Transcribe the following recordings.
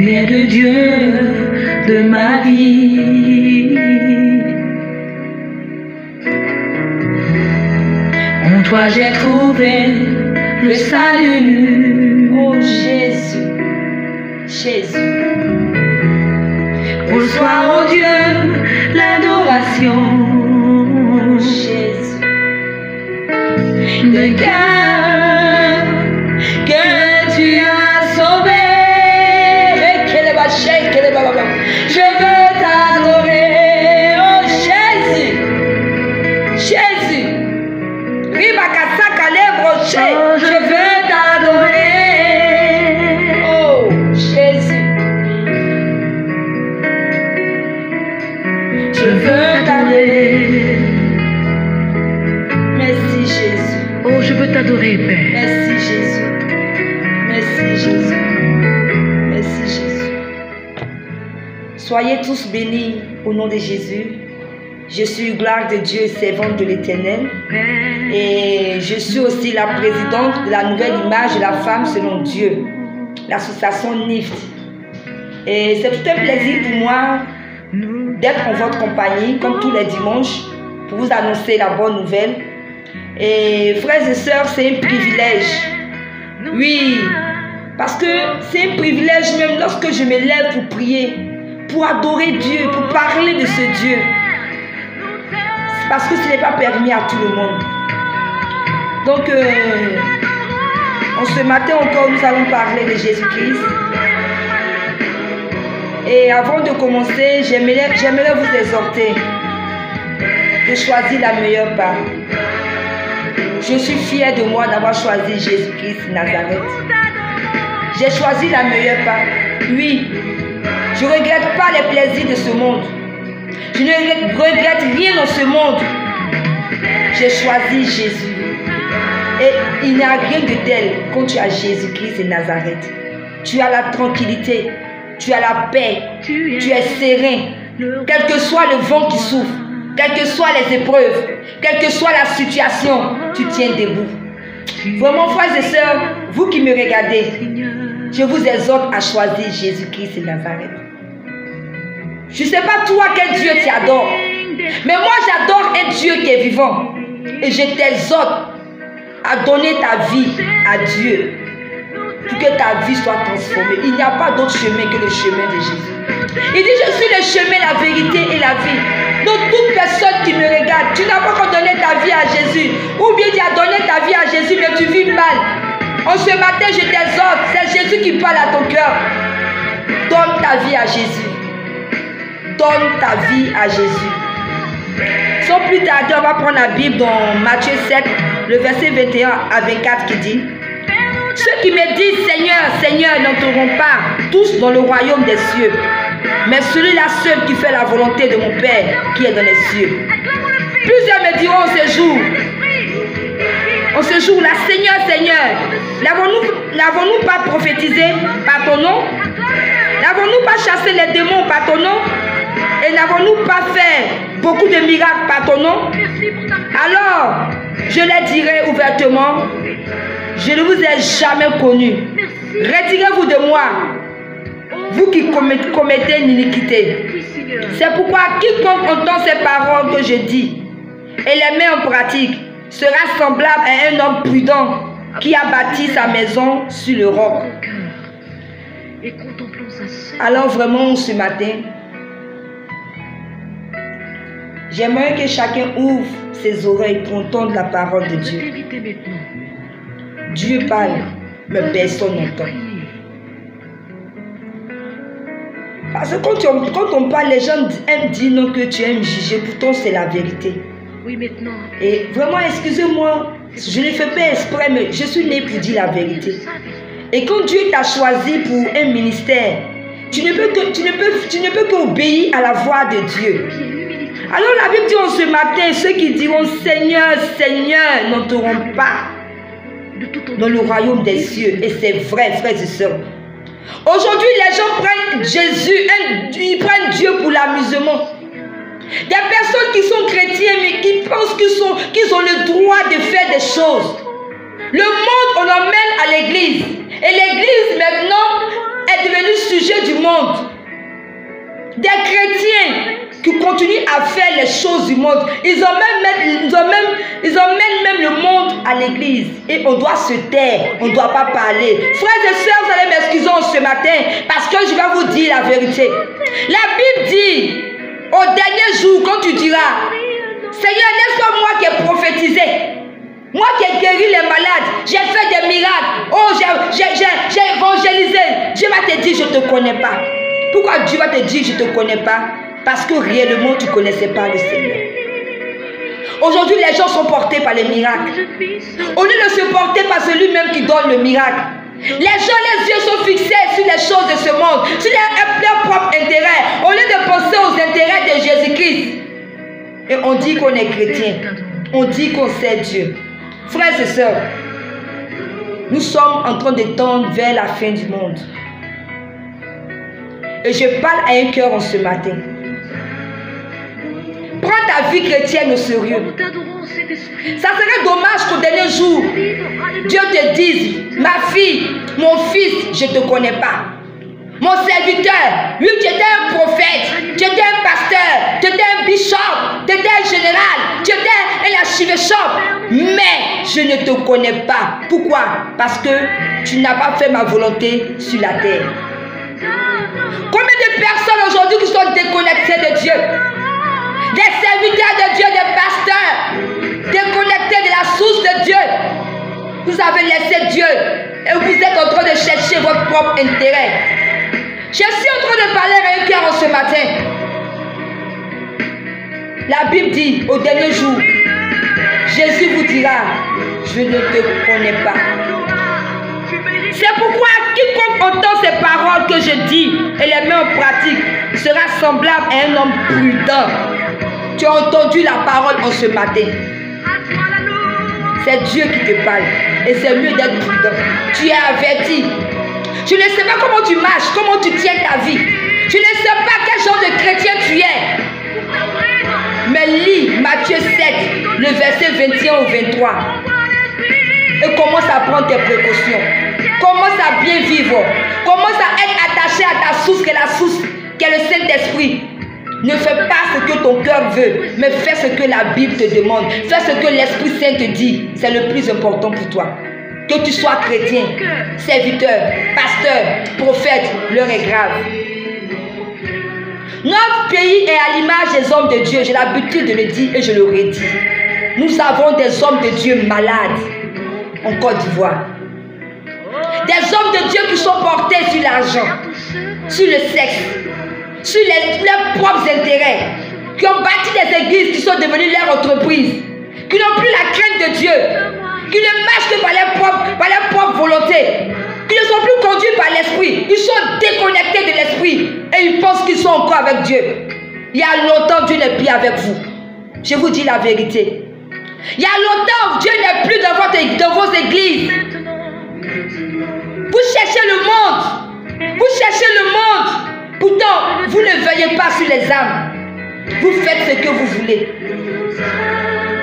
es le Dieu de ma vie. En toi j'ai trouvé le salut. Oh Jésus, Jésus. Reçois, oh Dieu, l'adoration. Oh Jésus. De cœur que tu as sauvé. Je veux t'adorer, oh Jésus. Jésus. Oh, je veux t'adorer. Oh Jésus. Je veux t'adorer. Merci Jésus. Oh, je veux t'adorer, Père. Merci Jésus. Merci Jésus. Merci Jésus. Soyez tous bénis au nom de Jésus. Je suis gloire de Dieu, servante de l'Éternel. Et je suis aussi la présidente de la nouvelle image de la femme selon Dieu, l'association NIFT. Et c'est tout un plaisir pour moi d'être en votre compagnie, comme tous les dimanches, pour vous annoncer la bonne nouvelle. Et frères et sœurs, c'est un privilège. Oui, parce que c'est un privilège même lorsque je me lève pour prier, pour adorer Dieu, pour parler de ce Dieu. C'est parce que ce n'est pas permis à tout le monde. Donc, en ce matin encore, nous allons parler de Jésus-Christ. Et avant de commencer, j'aimerais vous exhorter de choisir la meilleure part. Je suis fière de moi d'avoir choisi Jésus-Christ Nazareth. J'ai choisi la meilleure part. Oui, je ne regrette pas les plaisirs de ce monde. Je ne regrette rien dans ce monde. J'ai choisi Jésus. Et il n'y a rien de tel quand tu as Jésus-Christ et Nazareth. Tu as la tranquillité, tu as la paix, tu es serein. Quel que soit le vent qui souffle, quelles que soient les épreuves, quelle que soit la situation, tu tiens debout. Vraiment, frères et sœurs, vous qui me regardez, je vous exhorte à choisir Jésus-Christ et Nazareth. Je ne sais pas toi quel Dieu tu adores, mais moi j'adore un Dieu qui est vivant. Et je t'exhorte à donner ta vie à Dieu pour que ta vie soit transformée. Il n'y a pas d'autre chemin que le chemin de Jésus. Il dit, je suis le chemin, la vérité et la vie. Donc toute personne qui me regarde, tu n'as pas encore donné ta vie à Jésus, ou bien tu as donné ta vie à Jésus mais tu vis mal. En ce matin je t'exhorte, c'est Jésus qui parle à ton cœur. Donne ta vie à Jésus. Donne ta vie à Jésus. Sans plus tarder, on va prendre la Bible dans Matthieu 7, le verset 21 à 24 qui dit: ceux qui me disent Seigneur, Seigneur n'entreront pas tous dans le royaume des cieux, mais celui-là seul qui fait la volonté de mon Père qui est dans les cieux. Plusieurs me diront en ce jour-là, Seigneur, Seigneur, n'avons-nous pas prophétisé par ton nom? N'avons-nous pas chassé les démons par ton nom? Et n'avons-nous pas fait beaucoup de miracles par ton nom? Alors, je les dirai ouvertement, je ne vous ai jamais connu. Retirez-vous de moi, vous qui commettez l'iniquité. C'est pourquoi quiconque entend ces paroles que je dis et les met en pratique sera semblable à un homme prudent qui a bâti sa maison sur le roc. Alors vraiment ce matin, j'aimerais que chacun ouvre ses oreilles pour entendre la parole de Dieu. Dieu parle, mais personne n'entend. Parce que quand on parle, les gens aiment dire non que tu aimes juger, pourtant c'est la vérité. Oui, maintenant. Et vraiment, excusez-moi, je ne fais pas exprès, mais je suis né pour dire la vérité. Et quand Dieu t'a choisi pour un ministère, tu ne peux qu'obéir à la voix de Dieu. Alors la Bible dit en ce matin, ceux qui diront Seigneur, Seigneur n'entreront pas dans le royaume des cieux. Et c'est vrai, frères et sœurs. Aujourd'hui, les gens prennent Jésus, ils prennent Dieu pour l'amusement. Des personnes qui sont chrétiennes mais qui pensent qu'ils ont le droit de faire des choses. Le monde, on l'emmène à l'église. Et l'église maintenant est devenue sujet du monde. Des chrétiens qui continuent à faire les choses du monde. Ils emmènent même le monde à l'église. Et on doit se taire, on ne doit pas parler. Frères et sœurs, vous allez m'excuser ce matin parce que je vais vous dire la vérité. La Bible dit, au dernier jour, quand tu diras, Seigneur, n'est-ce pas moi qui ai prophétisé? Moi qui ai guéri les malades, j'ai fait des miracles. Oh, j'ai évangélisé. Dieu va te dire, je ne te connais pas. Pourquoi Dieu va te dire, je ne te connais pas? Parce que réellement, tu ne connaissais pas le Seigneur. Aujourd'hui, les gens sont portés par les miracles. Au lieu de se porter par celui-même qui donne le miracle. Les gens, les yeux sont fixés sur les choses de ce monde, sur leur propre intérêt, au lieu de penser aux intérêts de Jésus-Christ. Et on dit qu'on est chrétien. On dit qu'on sait Dieu. Frères et sœurs, nous sommes en train de tendre vers la fin du monde. Et je parle à un cœur en ce matin. Prends ta vie chrétienne au sérieux. Ça serait dommage qu'au dernier jour, Dieu te dise, ma fille, mon fils, je ne te connais pas. Mon serviteur, lui, tu étais un prophète, tu étais un pasteur, tu étais un bishop, tu étais un général, tu étais un archivêchop, mais je ne te connais pas. Pourquoi? Parce que tu n'as pas fait ma volonté sur la terre. Combien de personnes aujourd'hui qui sont déconnectées de Dieu? Des serviteurs de Dieu, des pasteurs, déconnectés de la source de Dieu. Vous avez laissé Dieu et vous êtes en train de chercher votre propre intérêt. Je suis en train de parler à un cœur ce matin. La Bible dit au dernier jour, Jésus vous dira, je ne te connais pas. C'est pourquoi quiconque entend ces paroles que je dis et les met en pratique sera semblable à un homme prudent. Tu as entendu la parole en ce matin. C'est Dieu qui te parle. Et c'est mieux d'être prudent. Tu es averti. Tu ne sais pas comment tu marches, comment tu tiens ta vie. Tu ne sais pas quel genre de chrétien tu es. Mais lis Matthieu 7, le verset 21 au 23. Et commence à prendre tes précautions. Commence à bien vivre. Commence à être attaché à ta source, qui est la source, qui est le Saint-Esprit. Ne fais pas ce que ton cœur veut, mais fais ce que la Bible te demande. Fais ce que l'Esprit Saint te dit. C'est le plus important pour toi. Que tu sois chrétien, serviteur, pasteur, prophète, l'heure est grave. Notre pays est à l'image des hommes de Dieu. J'ai l'habitude de le dire et je le redis. Nous avons des hommes de Dieu malades en Côte d'Ivoire. Des hommes de Dieu qui sont portés sur l'argent, sur le sexe, sur leurs propres intérêts, qui ont bâti des églises qui sont devenues leurs entreprises, qui n'ont plus la crainte de Dieu, qui ne marchent que par leur propre volonté, qui ne sont plus conduits par l'esprit. Ils sont déconnectés de l'esprit et ils pensent qu'ils sont encore avec Dieu. Il y a longtemps, Dieu n'est plus avec vous. Je vous dis la vérité. Il y a longtemps, Dieu n'est plus dans vos églises. Vous cherchez le monde. Vous cherchez le monde. Pourtant, vous ne veillez pas sur les âmes. Vous faites ce que vous voulez.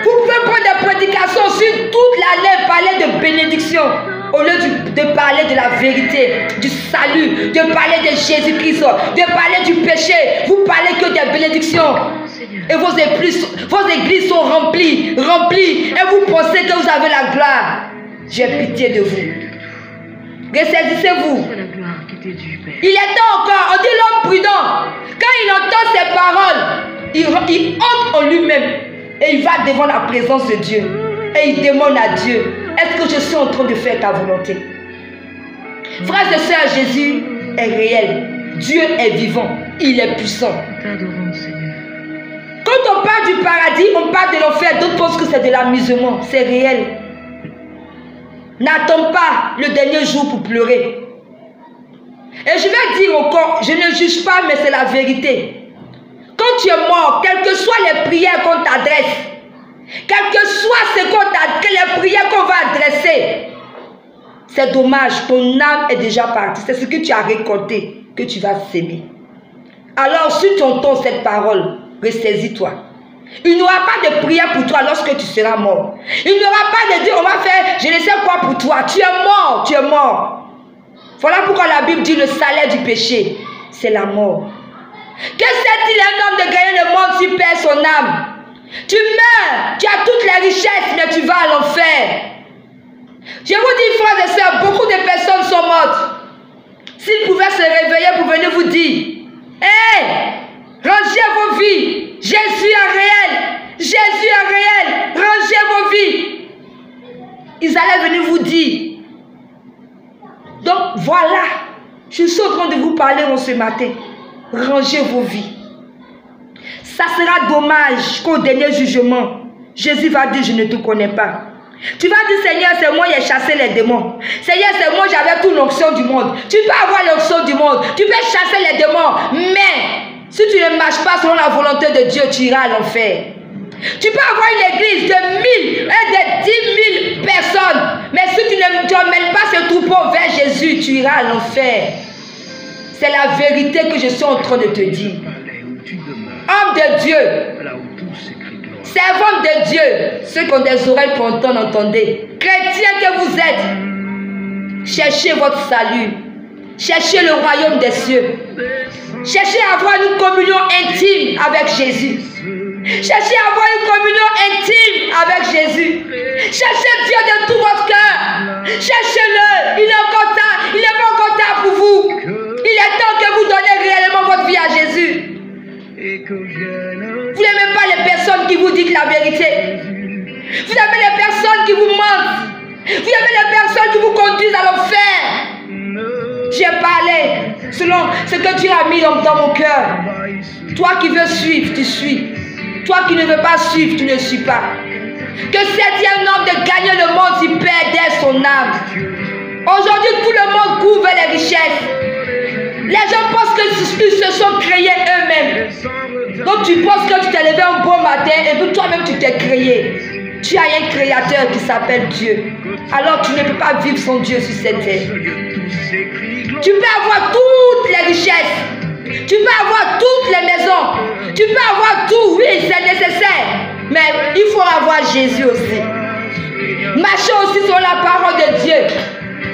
Vous pouvez prendre des prédications sur toute l'année, parler de bénédiction, au lieu de parler de la vérité, du salut, de parler de Jésus-Christ, de parler du péché. Vous parlez que des bénédictions. Et vos églises sont remplies, et vous pensez que vous avez la gloire. J'ai pitié de vous. Ressaisissez-vous. Il est temps encore, on dit l'homme prudent. Quand il entend ces paroles, il entre en lui-même et il va devant la présence de Dieu. Et il demande à Dieu, est-ce que je suis en train de faire ta volonté? Frères et sœurs, Jésus est réel. Dieu est vivant. Il est puissant. Quand on parle du paradis, on parle de l'enfer. D'autres pensent que c'est de l'amusement. C'est réel. N'attends pas le dernier jour pour pleurer. Et je vais dire encore, je ne juge pas, mais c'est la vérité. Quand tu es mort, quelles que soient les prières qu'on t'adresse, quelles que soient les prières qu'on va adresser, c'est dommage, ton âme est déjà partie. C'est ce que tu as récolté, que tu vas s'aimer. Alors, si tu entends cette parole, ressaisis-toi. Il n'y aura pas de prière pour toi lorsque tu seras mort. Il n'y aura pas de dire, on va faire, je ne sais quoi pour toi. Tu es mort, tu es mort. Voilà pourquoi la Bible dit le salaire du péché, c'est la mort. Que sert-il un homme de gagner le monde s'il perd son âme? Tu meurs, tu as toutes les richesses, mais tu vas à l'enfer. Je vous dis, frères et sœurs, beaucoup de personnes sont mortes. S'ils pouvaient se réveiller pour venir vous dire, hé, rangez vos vies, Jésus est réel, Jésus est réel, rangez vos vies. Ils allaient venir vous dire. Donc voilà, je suis en train de vous parler en ce matin. Rangez vos vies. Ça sera dommage qu'au dernier jugement, Jésus va dire, je ne te connais pas. Tu vas dire, Seigneur, c'est moi qui ai chassé les démons. Seigneur, c'est moi, j'avais toute l'onction du monde. Tu peux avoir l'onction du monde. Tu peux chasser les démons. Mais, si tu ne marches pas selon la volonté de Dieu, tu iras à l'enfer. Tu peux avoir une église de 1000 et de 10 000 personnes. Mais si tu n'emmènes pas ce troupeau vers Jésus, tu iras à l'enfer. C'est la vérité que je suis en train de te dire. Homme de Dieu, servante de Dieu, ceux qui ont des oreilles pour entendre, entendez. Chrétiens que vous êtes, cherchez votre salut. Cherchez le royaume des cieux. Cherchez à avoir une communion intime avec Jésus. Cherchez à avoir une communion intime avec Jésus. Cherchez Dieu de tout votre cœur. Cherchez-le. Il est content. Il est pas content pour vous. Il est temps que vous donnez réellement votre vie à Jésus. Vous n'aimez pas les personnes qui vous disent la vérité. Vous aimez les personnes qui vous mentent. Vous aimez les personnes qui vous conduisent à l'enfer. J'ai parlé selon ce que Dieu a mis dans mon cœur. Toi qui veux suivre, tu suis. Toi qui ne veux pas suivre, tu ne suis pas. Que c'est un homme de gagner le monde s'il perdait son âme. Aujourd'hui, tout le monde couvre les richesses. Les gens pensent qu'ils se sont créés eux-mêmes. Donc tu penses que tu t'es levé un bon matin et puis toi-même tu t'es créé. Tu as un créateur qui s'appelle Dieu. Alors tu ne peux pas vivre sans Dieu sur cette terre. Tu peux avoir toutes les richesses. Tu peux avoir toutes les maisons. Tu peux avoir tout, oui, c'est nécessaire. Mais il faut avoir Jésus aussi. Marcher aussi sur la parole de Dieu.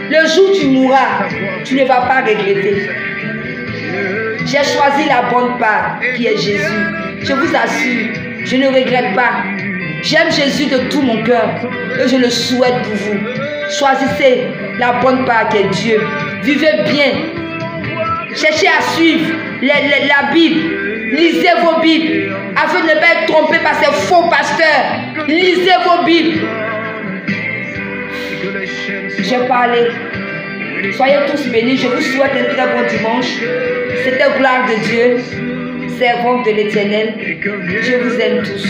Le jour où tu mourras, tu ne vas pas regretter. J'ai choisi la bonne part qui est Jésus. Je vous assure, je ne regrette pas. J'aime Jésus de tout mon cœur et je le souhaite pour vous. Choisissez la bonne part qui est Dieu. Vivez bien. Cherchez à suivre la Bible. Lisez vos Bibles afin de ne pas être trompé par ces faux pasteurs. Lisez vos Bibles. J'ai parlé. Soyez tous bénis. Je vous souhaite un très bon dimanche. C'était gloire de Dieu, servante de l'Éternel. Je vous aime tous.